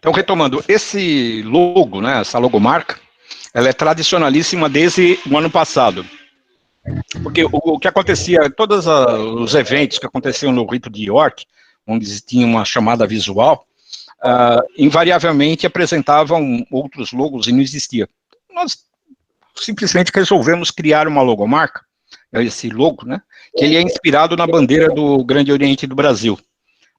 Então, retomando, esse logo, né, essa logomarca, ela é tradicionalíssima desde o ano passado. Porque o que acontecia, todos os eventos que aconteciam no Rito de York, onde tinha uma chamada visual, invariavelmente apresentavam outros logos e não existia. Nós simplesmente resolvemos criar uma logomarca, esse logo, né, que ele é inspirado na bandeira do Grande Oriente do Brasil.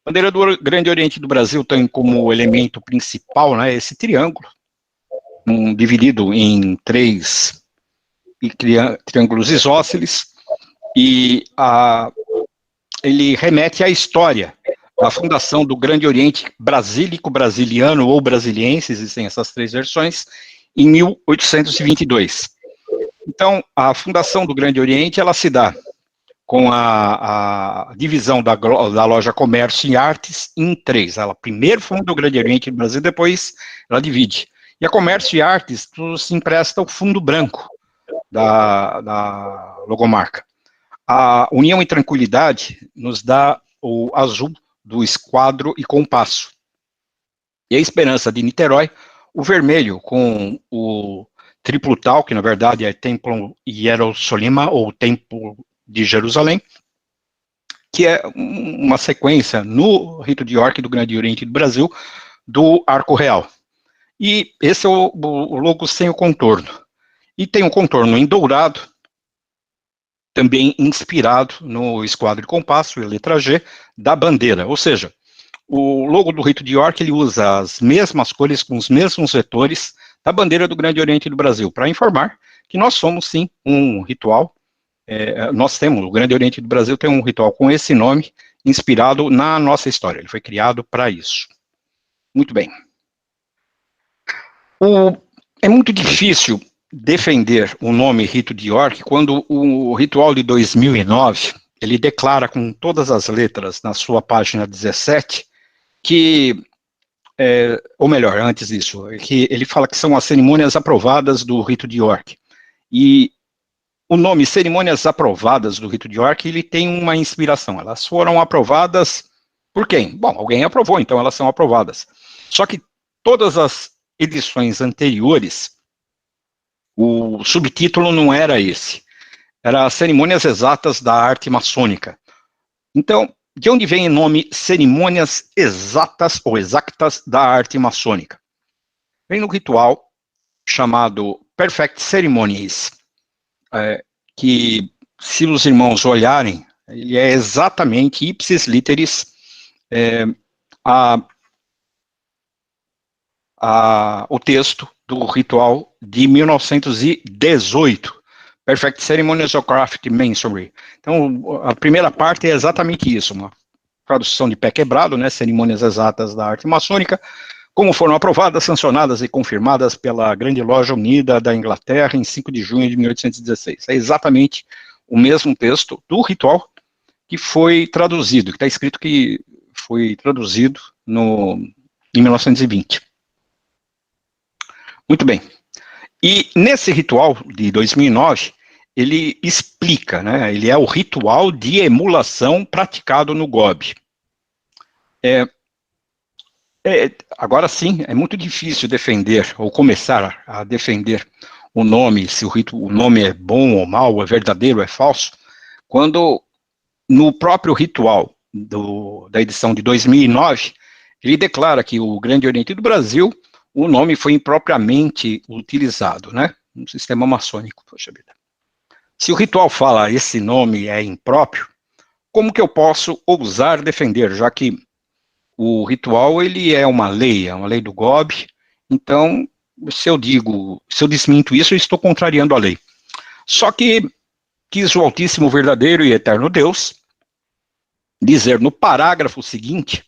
A bandeira do Grande Oriente do Brasil tem como elemento principal, né, esse triângulo, dividido em três triângulos isósceles, e ele remete à história da fundação do Grande Oriente Brasílico, Brasiliano ou Brasiliense, existem essas três versões, em 1822. Então, a fundação do Grande Oriente, ela se dá com a divisão da loja Comércio e Artes em três. Ela primeiro funda o Grande Oriente do Brasil, depois ela divide. E a Comércio e Artes se empresta o fundo branco da logomarca. A União e Tranquilidade nos dá o azul do esquadro e compasso. E a Esperança de Niterói, o vermelho com o triplo tal, que na verdade é Templo Hierossolima, ou Templo de Jerusalém, que é uma sequência no Rito de York do Grande Oriente do Brasil, do Arco Real. E esse é o logo sem o contorno. E tem um contorno em dourado, também inspirado no esquadro e compasso, e letra G, da bandeira. Ou seja, o logo do Rito de York, ele usa as mesmas cores, com os mesmos vetores da bandeira do Grande Oriente do Brasil, para informar que nós somos, sim, um ritual. Nós temos, o Grande Oriente do Brasil tem um ritual com esse nome, inspirado na nossa história. Ele foi criado para isso. Muito bem. É muito difícil defender o nome Rito de York quando o ritual de 2009, ele declara com todas as letras na sua página 17, que, ou melhor, antes disso, que ele fala que são as cerimônias aprovadas do Rito de York. E o nome Cerimônias Aprovadas do Rito de York, ele tem uma inspiração. Elas foram aprovadas por quem? Bom, alguém aprovou, então elas são aprovadas. Só que todas as edições anteriores, o subtítulo não era esse. Era Cerimônias Exatas da Arte Maçônica. Então, de onde vem o nome Cerimônias Exatas ou Exactas da Arte Maçônica? Vem no ritual chamado Perfect Ceremonies, que, se os irmãos olharem, ele é exatamente, ipsis literis, o texto do ritual de 1918, Perfect Ceremonies of Craft Masonry. Então, a primeira parte é exatamente isso, uma tradução de pé quebrado, né, cerimônias exatas da arte maçônica, como foram aprovadas, sancionadas e confirmadas pela Grande Loja Unida da Inglaterra em 5 de junho de 1816. É exatamente o mesmo texto do ritual que foi traduzido, que está escrito que foi traduzido em 1920. Muito bem. E nesse ritual de 2009, ele explica, né, ele é o ritual de emulação praticado no GOB. Agora sim, é muito difícil defender, ou começar a defender o nome, se o nome é bom ou mau, é verdadeiro ou é falso, quando no próprio ritual da edição de 2009, ele declara que o Grande Oriente do Brasil, o nome foi impropriamente utilizado, né, no sistema maçônico, poxa vida. Se o ritual fala esse nome é impróprio, como que eu posso ousar defender, já que o ritual, ele é uma lei do GOB, então, se eu desminto isso, eu estou contrariando a lei. Só que quis o Altíssimo, Verdadeiro e Eterno Deus dizer no parágrafo seguinte,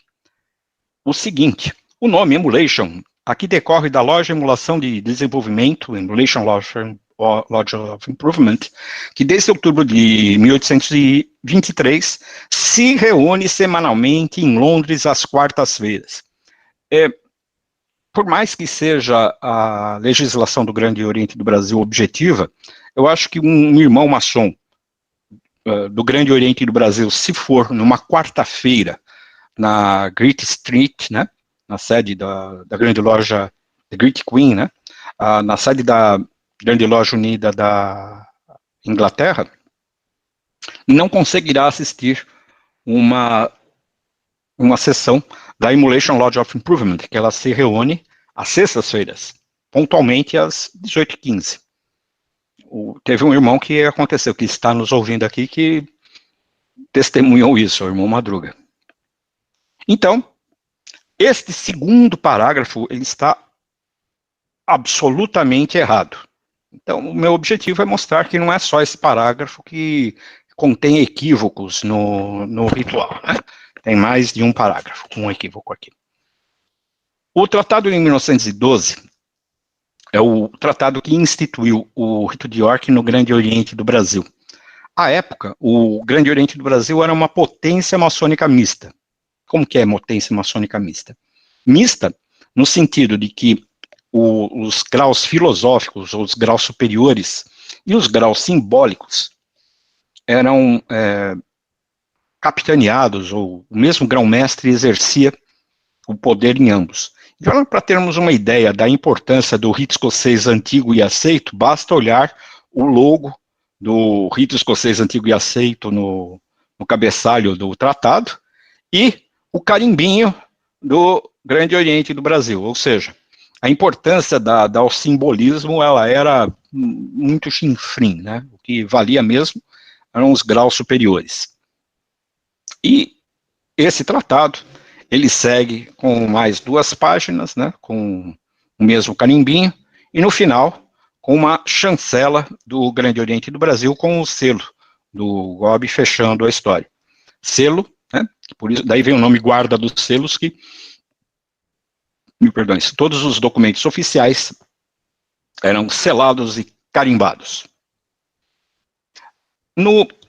o nome Emulation, aqui decorre da Loja Emulação de Desenvolvimento, Emulation Lodge of Improvement, que desde outubro de 1823 se reúne semanalmente em Londres às quartas-feiras. Por mais que seja a legislação do Grande Oriente do Brasil objetiva, eu acho que um irmão maçom do Grande Oriente do Brasil, se for numa quarta-feira na Great Street, né, na sede da grande loja The Great Queen, né, na sede da grande loja unida da Inglaterra, não conseguirá assistir uma sessão da Emulation Lodge of Improvement, que ela se reúne às sextas-feiras, pontualmente às 18h15. Teve um irmão que aconteceu, que está nos ouvindo aqui, que testemunhou isso, o irmão Madruga. Então, este segundo parágrafo, ele está absolutamente errado. Então, o meu objetivo é mostrar que não é só esse parágrafo que contém equívocos no ritual, né? Tem mais de um parágrafo com um equívoco aqui. O tratado de 1912 é o tratado que instituiu o rito de York no Grande Oriente do Brasil. À época, o Grande Oriente do Brasil era uma potência maçônica mista. Como que é potência maçônica mista? Mista no sentido de que os graus filosóficos, ou os graus superiores, e os graus simbólicos eram capitaneados, ou o mesmo grão-mestre exercia o poder em ambos. Então, para termos uma ideia da importância do rito escocês antigo e aceito, basta olhar o logo do rito escocês antigo e aceito no cabeçalho do tratado e o carimbinho do Grande Oriente do Brasil, ou seja, a importância ao simbolismo, ela era muito chinfrim, né? O que valia mesmo eram os graus superiores. E esse tratado, ele segue com mais 2 páginas, né, com o mesmo carimbinho, e no final, com uma chancela do Grande Oriente do Brasil, com o selo do GOB fechando a história. Selo, né, por isso, daí vem o nome guarda dos selos, que, me perdoem, todos os documentos oficiais eram selados e carimbados.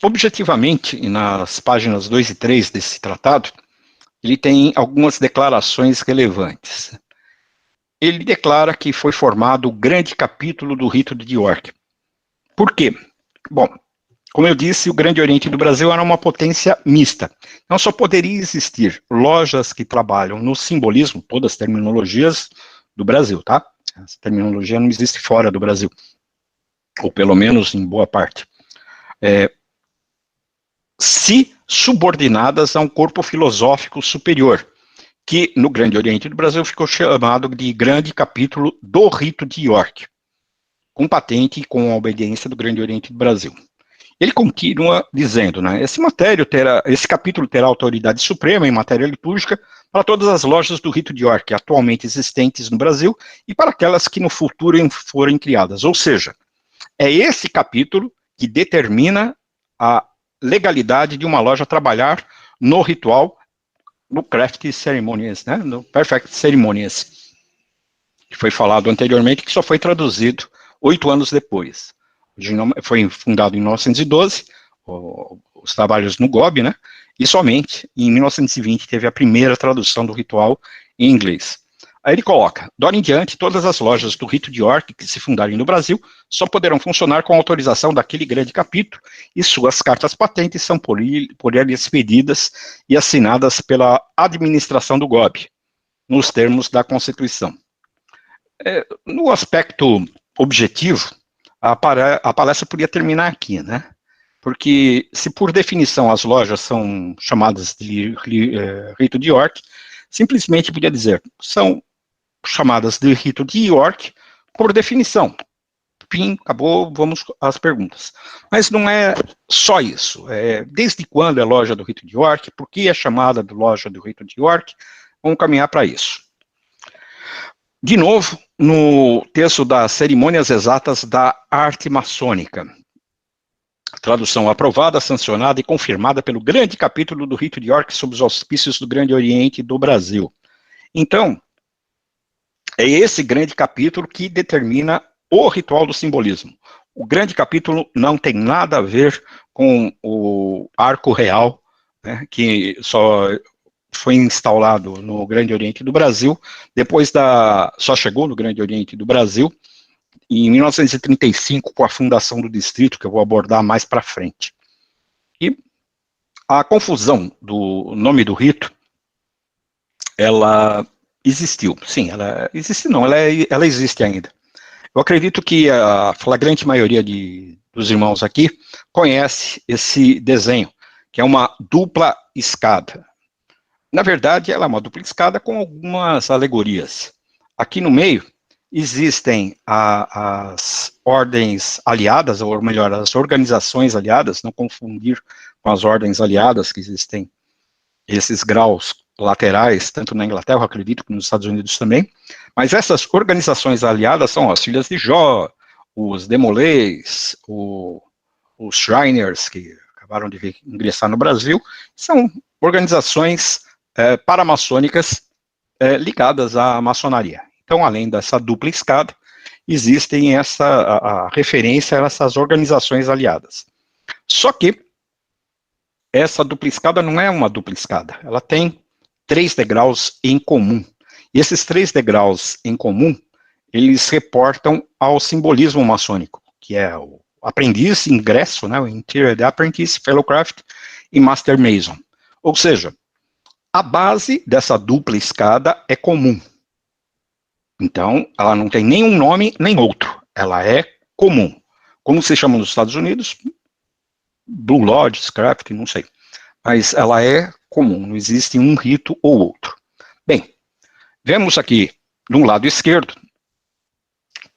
Objetivamente, nas páginas 2 e 3 desse tratado, ele tem algumas declarações relevantes. Ele declara que foi formado o grande capítulo do rito de York. Por quê? Bom, como eu disse, o Grande Oriente do Brasil era uma potência mista. Então só poderia existir lojas que trabalham no simbolismo, todas as terminologias do Brasil, tá? Essa terminologia não existe fora do Brasil, ou pelo menos em boa parte. Se subordinadas a um corpo filosófico superior, que no Grande Oriente do Brasil ficou chamado de Grande Capítulo do Rito de York, com patente e com a obediência do Grande Oriente do Brasil. Ele continua dizendo, né, esse capítulo terá autoridade suprema em matéria litúrgica para todas as lojas do Rito de York atualmente existentes no Brasil e para aquelas que no futuro forem criadas. Ou seja, é esse capítulo que determina a legalidade de uma loja trabalhar no ritual, no Craft Ceremonies, né, no Perfect Ceremonies, que foi falado anteriormente, que só foi traduzido 8 anos depois. Foi fundado em 1912, os trabalhos no GOB, né, e somente em 1920 teve a primeira tradução do ritual em inglês. Aí ele coloca, de agora em diante, todas as lojas do Rito de York que se fundarem no Brasil só poderão funcionar com autorização daquele grande capítulo e suas cartas patentes são por ele expedidas e assinadas pela administração do GOB, nos termos da Constituição. No aspecto objetivo, a palestra podia terminar aqui, né? Porque se por definição as lojas são chamadas de Rito de York, simplesmente podia dizer, são chamadas de Rito de York por definição. Fim, acabou, vamos às perguntas. Mas não é só isso. Desde quando é loja do Rito de York? Por que é chamada de loja do Rito de York? Vamos caminhar para isso. De novo, no texto das Cerimônias Exatas da Arte Maçônica. Tradução aprovada, sancionada e confirmada pelo grande capítulo do Rito de York sob os auspícios do Grande Oriente do Brasil. Então, é esse grande capítulo que determina o ritual do simbolismo. O grande capítulo não tem nada a ver com o arco real, né, que só foi instalado no Grande Oriente do Brasil, só chegou no Grande Oriente do Brasil em 1935, com a fundação do distrito, que eu vou abordar mais para frente. E a confusão do nome do rito, ela existiu. Sim, ela existe não, ela existe ainda. Eu acredito que a flagrante maioria dos irmãos aqui conhece esse desenho, que é uma dupla escada. Na verdade, ela é uma dupla escada com algumas alegorias. Aqui no meio existem as ordens aliadas, ou melhor, as organizações aliadas, não confundir com as ordens aliadas, que existem esses graus laterais, tanto na Inglaterra, eu acredito, que nos Estados Unidos também. Mas essas organizações aliadas são as Filhas de Jó, os Demolês, os Shriners, que acabaram de ingressar no Brasil, são organizações paramaçônicas ligadas à maçonaria. Então, além dessa dupla escada, existem a referência a essas organizações aliadas. Só que essa dupla escada não é uma dupla escada, ela tem 3 degraus em comum. E esses 3 degraus em comum, eles reportam ao simbolismo maçônico, que é o aprendiz, ingresso, né, o Interior Apprentice, Fellowcraft e Master Mason. Ou seja, a base dessa dupla escada é comum. Então, ela não tem nenhum nome nem outro. Ela é comum. Como se chama nos Estados Unidos? Blue Lodge, Craft, não sei. Mas ela é comum, não existe um rito ou outro. Bem, vemos aqui, no lado esquerdo,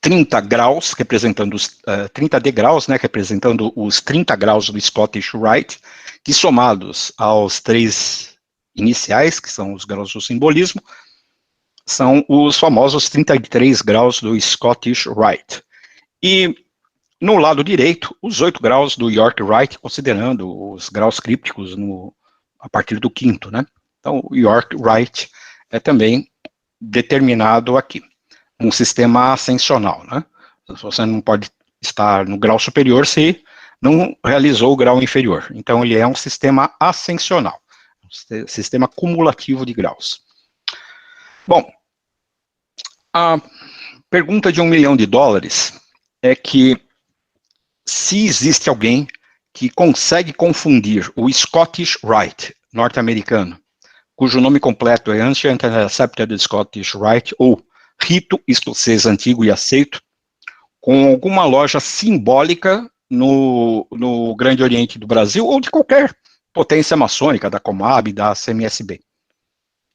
30 graus, representando os 30 degraus, né, representando os 30 graus do Scottish Rite, que somados aos 3 iniciais, que são os graus do simbolismo, são os famosos 33 graus do Scottish Rite. E no lado direito, os 8 graus do York Rite, considerando os graus crípticos a partir do 5º, né? Então, o York Rite é também determinado aqui, um sistema ascensional, né? Você não pode estar no grau superior se não realizou o grau inferior. Então, ele é um sistema ascensional, um sistema cumulativo de graus. Bom, a pergunta de $1 milhão é que se existe alguém que consegue confundir o Scottish Rite norte-americano, cujo nome completo é Ancient and Accepted Scottish Rite, ou Rito Escocês Antigo e Aceito, com alguma loja simbólica no Grande Oriente do Brasil, ou de qualquer potência maçônica, da Comab, da CMSB.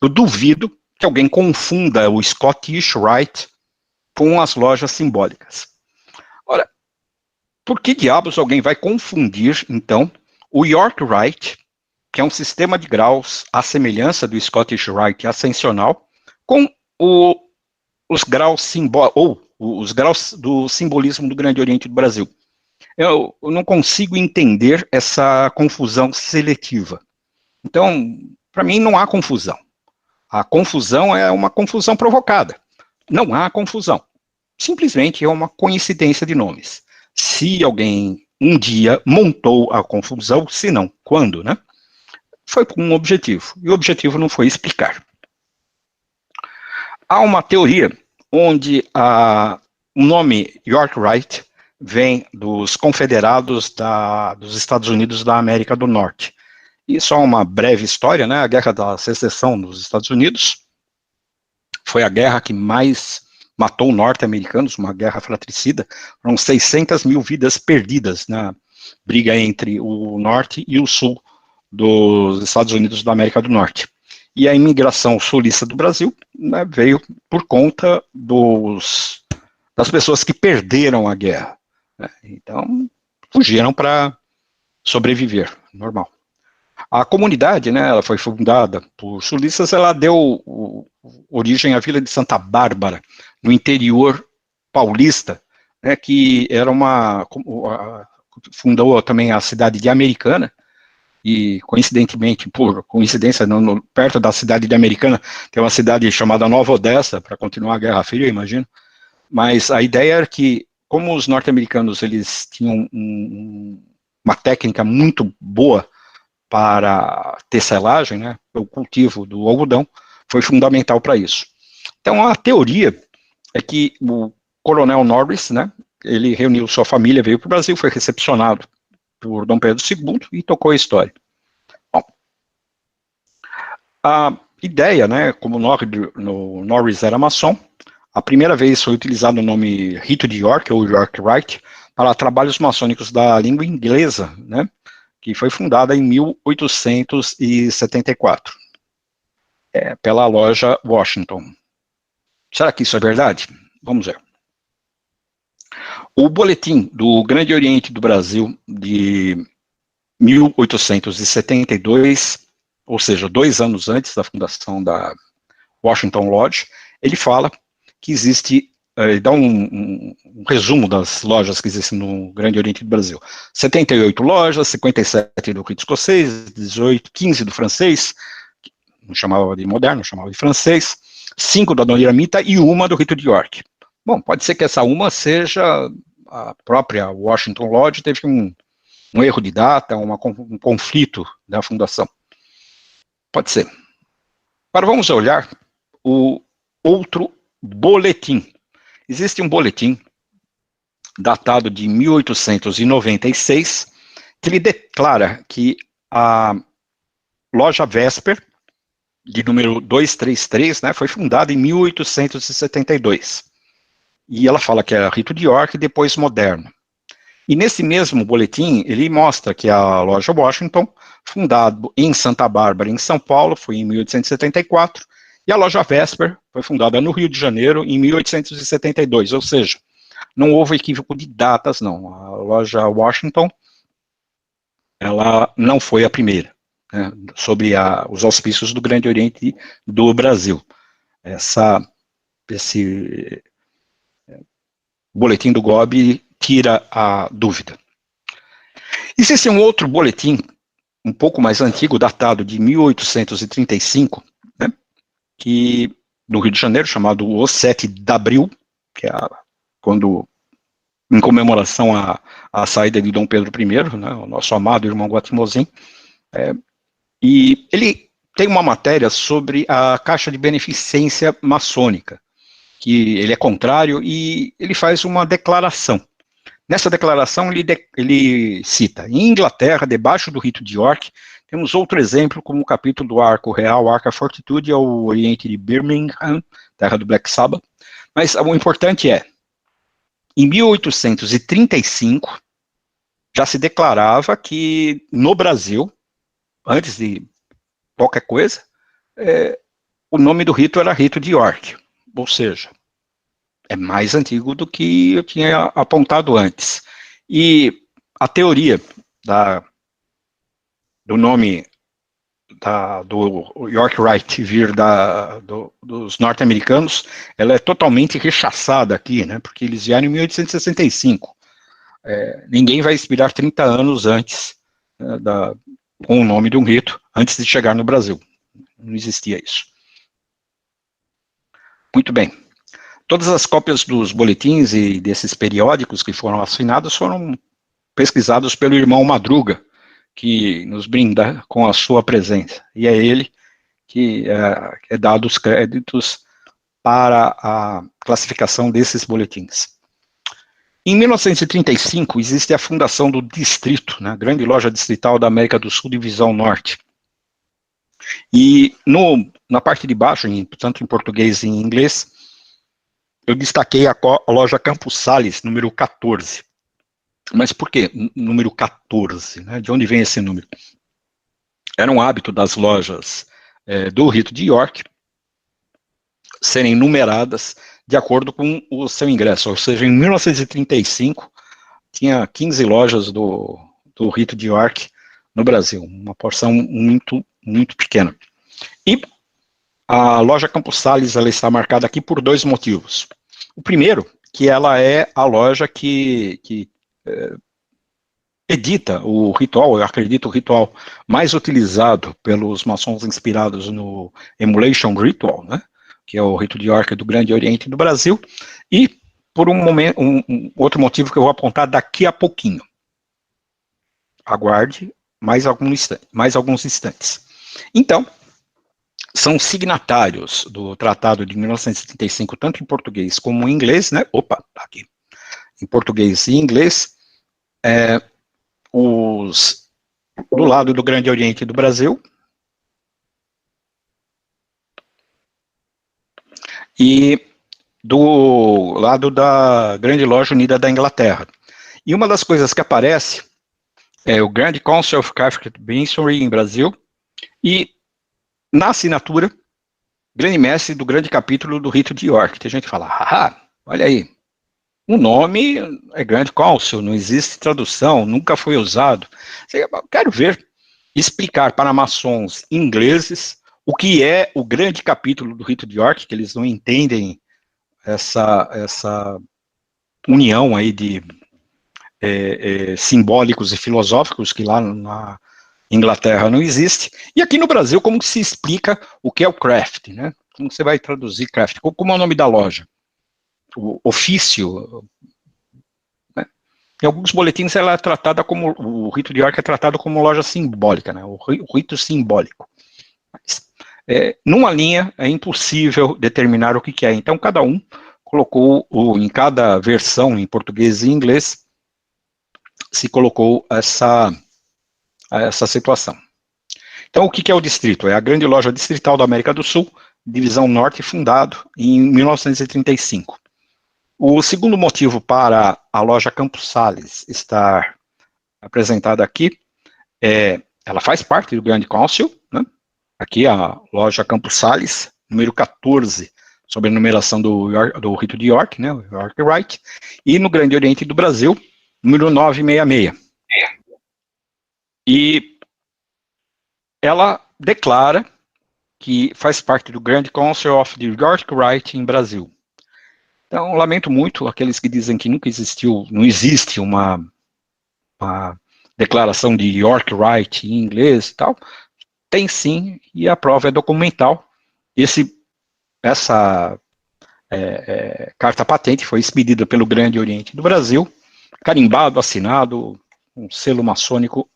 Eu duvido que alguém confunda o Scottish Rite com as lojas simbólicas. Ora, por que diabos alguém vai confundir, então, o York Rite, que é um sistema de graus à semelhança do Scottish Rite ascensional, com os graus os graus do simbolismo do Grande Oriente do Brasil? Eu não consigo entender essa confusão seletiva. Então, para mim, não há confusão. A confusão é uma confusão provocada. Não há confusão. Simplesmente é uma coincidência de nomes. Se alguém um dia montou a confusão, se não, quando, né? Foi com um objetivo. E o objetivo não foi explicar. Há uma teoria onde o nome York Rite vem dos confederados dos Estados Unidos da América do Norte. E só uma breve história, né? A Guerra da Secessão nos Estados Unidos foi a guerra que mais matou norte-americanos, uma guerra fratricida. Foram 600 mil vidas perdidas na briga entre o norte e o sul dos Estados Unidos da América do Norte. E a imigração sulista do Brasil, né, veio por conta das pessoas que perderam a guerra, né? Então, fugiram para sobreviver, normal. A comunidade, né, ela foi fundada por sulistas, ela deu origem à Vila de Santa Bárbara, no interior paulista, né, que era fundou também a cidade de Americana, e coincidentemente, por coincidência, perto da cidade de Americana, tem uma cidade chamada Nova Odessa, para continuar a Guerra Fria, eu imagino, mas a ideia era que, como os norte-americanos, eles tinham uma técnica muito boa para tecelagem, né, o cultivo do algodão, foi fundamental para isso. Então, a teoria é que o Coronel Norris, né, ele reuniu sua família, veio para o Brasil, foi recepcionado por Dom Pedro II e tocou a história. Bom, ideia, né, como no Norris era maçom, a primeira vez foi utilizado o nome Rito de York, ou York Rite, para trabalhos maçônicos da língua inglesa, né, que foi fundada em 1874, pela loja Washington. Será que isso é verdade? Vamos ver. O boletim do Grande Oriente do Brasil de 1872, ou seja, 2 anos antes da fundação da Washington Lodge, ele fala que existe, ele dá um resumo das lojas que existem no Grande Oriente do Brasil. 78 lojas, 57 do rito escocês, 15 do francês, não chamava de moderno, chamava de francês, 5 da Dona Iramita e uma do rito de York. Bom, pode ser que essa uma seja a própria Washington Lodge, teve um erro de data, um conflito da fundação. Pode ser. Agora vamos olhar o outro boletim. Existe um boletim datado de 1896 que ele declara que a loja Vesper, de número 233, né, foi fundada em 1872. E ela fala que era rito de York e depois moderno. E nesse mesmo boletim, ele mostra que a loja Washington, fundada em Santa Bárbara, em São Paulo, foi em 1874, e a loja Vesper foi fundada no Rio de Janeiro em 1872, ou seja, não houve equívoco de datas, não. A loja Washington, ela não foi a primeira, né, sob os auspícios do Grande Oriente do Brasil. Esse boletim do GOB tira a dúvida. Existe um outro boletim, um pouco mais antigo, datado de 1835, né, que no Rio de Janeiro, chamado O 7 de Abril, que é quando, em comemoração à saída de Dom Pedro I, né, o nosso amado irmão Guatimozin, e ele tem uma matéria sobre a Caixa de Beneficência Maçônica, que ele é contrário, e ele faz uma declaração. Nessa declaração, ele cita, em Inglaterra, debaixo do rito de York, temos outro exemplo, como o capítulo do Arco Real, Arca Fortitude, ao oriente de Birmingham, terra do Black Sabbath. Mas o importante é, em 1835, já se declarava que no Brasil, antes de qualquer coisa, o nome do rito era rito de York, ou seja, é mais antigo do que eu tinha apontado antes. E a teoria do nome do York Rite vir dos norte-americanos, ela é totalmente rechaçada aqui, né, porque eles vieram em 1865. Ninguém vai expirar 30 anos antes, né, com o nome de um rito, antes de chegar no Brasil. Não existia isso. Muito bem. Todas as cópias dos boletins e desses periódicos que foram assinados foram pesquisados pelo irmão Madruga, que nos brinda com a sua presença. E é ele que é dado os créditos para a classificação desses boletins. Em 1935, existe a fundação do Distrito, né, grande loja distrital da América do Sul, Divisão Norte. E na parte de baixo, tanto em português e em inglês, eu destaquei a loja Campos Sales, número 14. Mas por que número 14? Né? De onde vem esse número? Era um hábito das lojas do rito de York serem numeradas de acordo com o seu ingresso. Ou seja, em 1935, tinha 15 lojas do rito de York no Brasil. Uma porção muito, muito pequena. E a loja Campos Sales, ela está marcada aqui por 2 motivos. O primeiro, que ela é a loja que edita o ritual, eu acredito, o ritual mais utilizado pelos maçons inspirados no Emulation Ritual, né, que é o rito de York do Grande Oriente do Brasil, e por um outro motivo que eu vou apontar daqui a pouquinho. Aguarde mais alguns instantes. Então, são signatários do Tratado de 1935, tanto em português como em inglês, né? Opa, tá aqui. Em português e inglês, do lado do Grande Oriente do Brasil, e do lado da Grande Loja Unida da Inglaterra. E uma das coisas que aparece é o Grand Council of Catholic Masonry em Brasil, e na assinatura, Grande Mestre do Grande Capítulo do Rito de York. Tem gente que fala, olha aí, o nome é Grand Council, não existe tradução, nunca foi usado. Eu quero ver, explicar para maçons ingleses o que é o Grande Capítulo do Rito de York, que eles não entendem essa união aí de simbólicos e filosóficos que lá na Inglaterra não existe. E aqui no Brasil, como que se explica o que é o craft, né? Como você vai traduzir craft? Como é o nome da loja? O ofício, né? Em alguns boletins ela é tratada como, o Rito de York é tratado como loja simbólica, né? O rito simbólico. Mas, numa linha é impossível determinar o que é. Então cada um colocou, em cada versão em português e inglês, se colocou essa situação. Então, o que é o distrito? É a grande loja distrital da América do Sul, divisão norte, fundado em 1935. O segundo motivo para a loja Campos Sales estar apresentada aqui ela faz parte do Grande Council, né? Aqui a loja Campos Sales, número 14, sobre a numeração do Rito de York, né? O York Rite, e no Grande Oriente do Brasil, número 966. E ela declara que faz parte do Grand Council of the York Rite em Brasil. Então, lamento muito aqueles que dizem que nunca existiu, não existe uma declaração de York Rite em inglês e tal. Tem sim, e a prova é documental. Essa carta patente foi expedida pelo Grande Oriente do Brasil, carimbado, assinado, um selo maçônico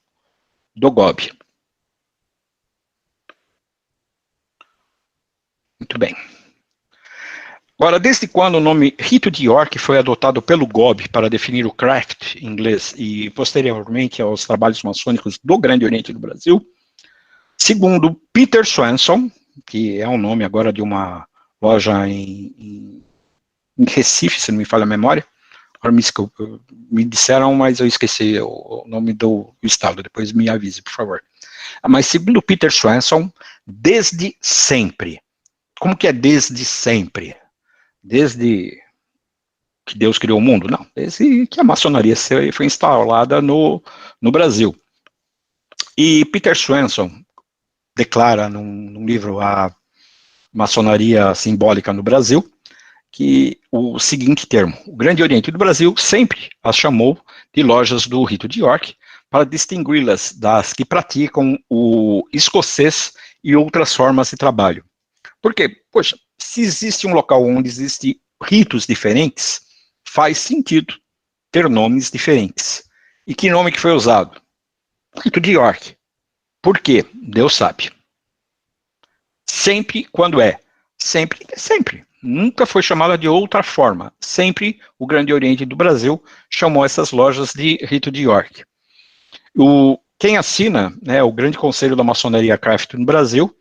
do GOB. Muito bem. Agora, desde quando o nome Rito de York foi adotado pelo GOB para definir o craft em inglês e posteriormente aos trabalhos maçônicos do Grande Oriente do Brasil, segundo Peter Swanson, que é o nome agora de uma loja em Recife, se não me falha a memória, me disseram, mas eu esqueci o nome do estado, depois me avise, por favor. Mas segundo Peter Swanson, desde sempre. Como que é desde sempre? Desde que Deus criou o mundo? Não, desde que a maçonaria foi instalada no Brasil. E Peter Swanson declara num livro A Maçonaria Simbólica no Brasil, que o seguinte termo: o Grande Oriente do Brasil sempre as chamou de lojas do Rito de York para distingui-las das que praticam o escocês e outras formas de trabalho. Porque, poxa, se existe um local onde existem ritos diferentes, faz sentido ter nomes diferentes. E que nome que foi usado? Rito de York. Por quê? Deus sabe. Sempre quando é. Sempre é sempre. Nunca foi chamada de outra forma. Sempre o Grande Oriente do Brasil chamou essas lojas de Rito de York. Quem assina, né, o Grande Conselho da Maçonaria Craft no Brasil,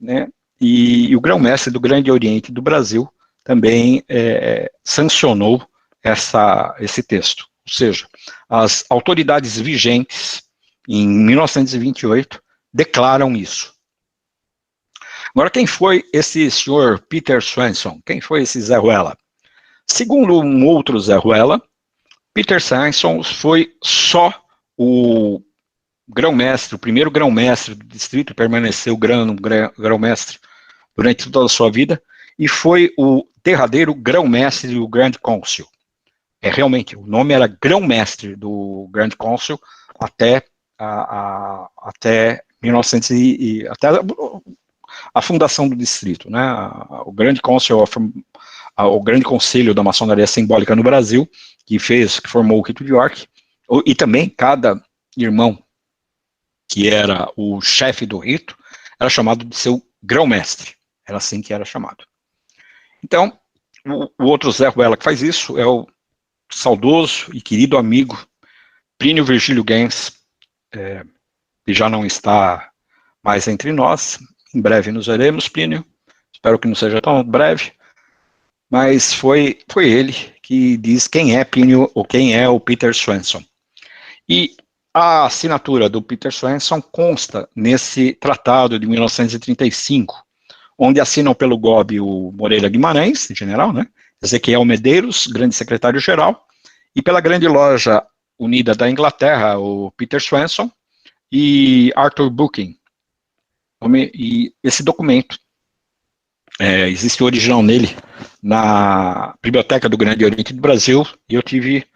né, e o Grão-Mestre do Grande Oriente do Brasil também sancionou esse texto. Ou seja, as autoridades vigentes, em 1928, declaram isso. Agora, quem foi esse senhor Peter Swanson? Quem foi esse Zé Ruela? Segundo um outro Zé Ruela, Peter Swanson foi só o grão-mestre, o primeiro grão-mestre do distrito, permaneceu grão-mestre durante toda a sua vida, e foi o derradeiro grão-mestre do Grand Council. Realmente, o nome era grão-mestre do Grand Council até 1900 até a fundação do distrito, né? O Grande Council, o Grande Conselho da Maçonaria Simbólica no Brasil, que formou o Rito de York, e também cada irmão que era o chefe do rito era chamado de seu grão-mestre, era assim que era chamado. Então, o outro Zé Ruela que faz isso é o saudoso e querido amigo Plínio Virgílio Gens, que já não está mais entre nós. Em breve nos veremos, Plínio. Espero que não seja tão breve. mas foi ele que diz quem é Plínio ou quem é o Peter Swanson. E a assinatura do Peter Swanson consta nesse tratado de 1935, onde assinam pelo GOB o Moreira Guimarães, general, né? Ezequiel Medeiros, grande secretário-geral, e pela grande loja unida da Inglaterra, o Peter Swanson, e Arthur Buchan. E esse documento, existe o original nele na Biblioteca do Grande Oriente do Brasil, e eu tive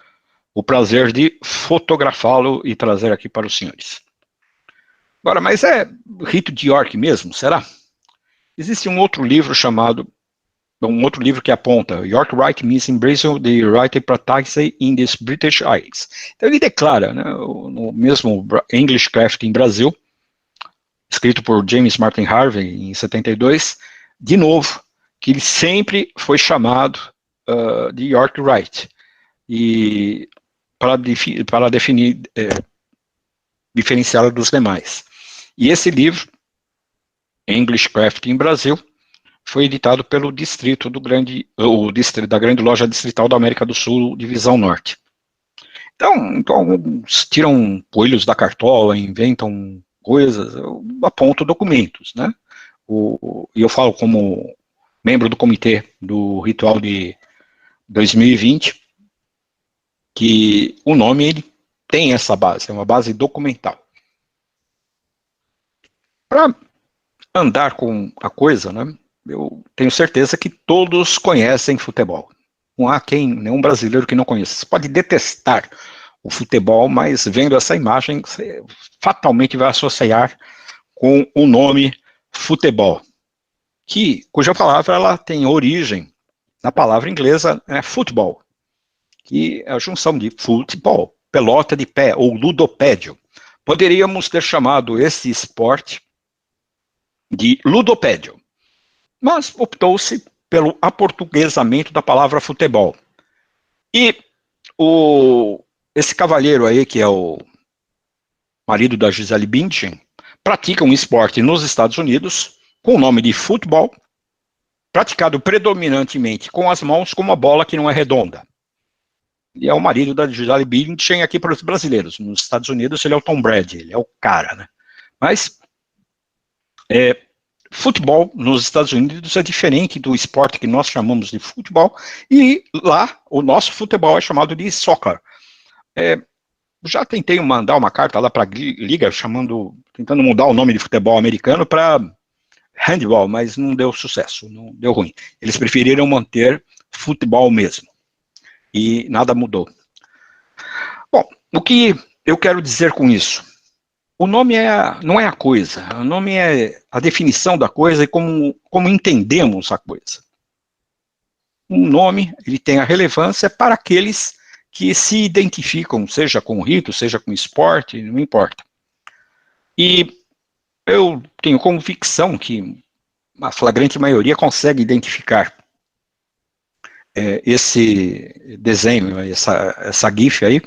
o prazer de fotografá-lo e trazer aqui para os senhores. Agora, mas é rito de York mesmo, será? Existe um outro livro que aponta York Rite means embracing the right practice in these British Isles. Então ele declara, né, no mesmo English Craft em Brasil, escrito por James Martin Harvey em 72, de novo, que ele sempre foi chamado de York Rite, e para definir, diferenciá-lo dos demais. E esse livro, English Craft em Brasil, foi editado pelo distrito da Grande Loja Distrital da América do Sul, Divisão Norte. Então alguns tiram coelhos da cartola, inventam coisas, eu aponto documentos, né? E eu falo como membro do comitê do ritual de 2020, que o nome ele tem essa base, é uma base documental. Para andar com a coisa, né? Eu tenho certeza que todos conhecem futebol. Não há nenhum brasileiro que não conheça. Você pode detestar o futebol, mas vendo essa imagem, você fatalmente vai associar com o nome futebol, cuja palavra ela tem origem na palavra inglesa football, que é a junção de futebol, pelota de pé, ou ludopédio. Poderíamos ter chamado esse esporte de ludopédio, mas optou-se pelo aportuguesamento da palavra futebol. E esse cavalheiro aí, que é o marido da Gisele Bündchen, pratica um esporte nos Estados Unidos com o nome de futebol, praticado predominantemente com as mãos, com uma bola que não é redonda. Ele é o marido da Gisele Bündchen aqui para os brasileiros. Nos Estados Unidos ele é o Tom Brady, ele é o cara, né? Mas futebol nos Estados Unidos é diferente do esporte que nós chamamos de futebol, e lá o nosso futebol é chamado de soccer. Já tentei mandar uma carta lá para a Liga, tentando mudar o nome de futebol americano para handball, mas não deu sucesso, não deu ruim. Eles preferiram manter futebol mesmo, e nada mudou. Bom, o que eu quero dizer com isso? O nome não é a coisa, o nome é a definição da coisa e como entendemos a coisa. Um nome, ele tem a relevância para aqueles que se identificam, seja com o rito, seja com o esporte, não importa. E eu tenho convicção que a flagrante maioria consegue identificar esse desenho, essa GIF aí,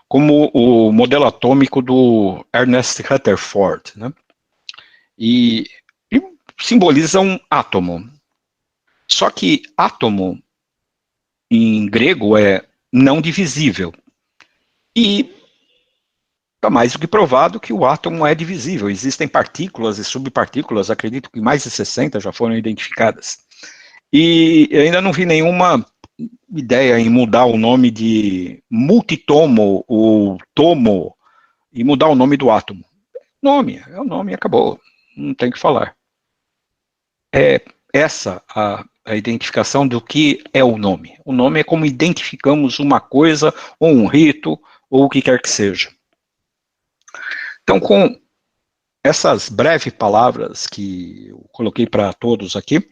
como o modelo atômico do Ernest Rutherford, né? E simboliza um átomo. Só que átomo, em grego, é não divisível. E está mais do que provado que o átomo é divisível. Existem partículas e subpartículas, acredito que mais de 60 já foram identificadas. E eu ainda não vi nenhuma ideia em mudar o nome de multitomo ou tomo e mudar o nome do átomo. É o nome, acabou. Não tem o que falar. É essa a identificação do que é o nome. O nome é como identificamos uma coisa, ou um rito, ou o que quer que seja. Então, com essas breves palavras que eu coloquei para todos aqui,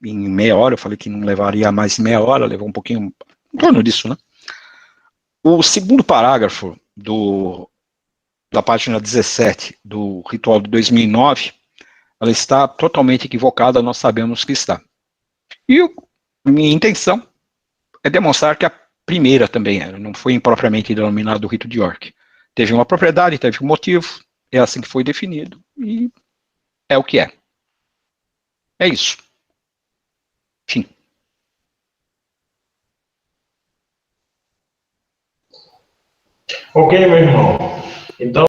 em meia hora, eu falei que não levaria mais meia hora, levou um pouquinho em torno disso, né? O segundo parágrafo da página 17 do ritual de 2009, ela está totalmente equivocada, nós sabemos que está. E minha intenção é demonstrar que a primeira também não foi impropriamente denominado o rito de York. Teve uma propriedade, teve um motivo, é assim que foi definido, e é o que é. É isso. Fim. Ok, meu irmão. Então,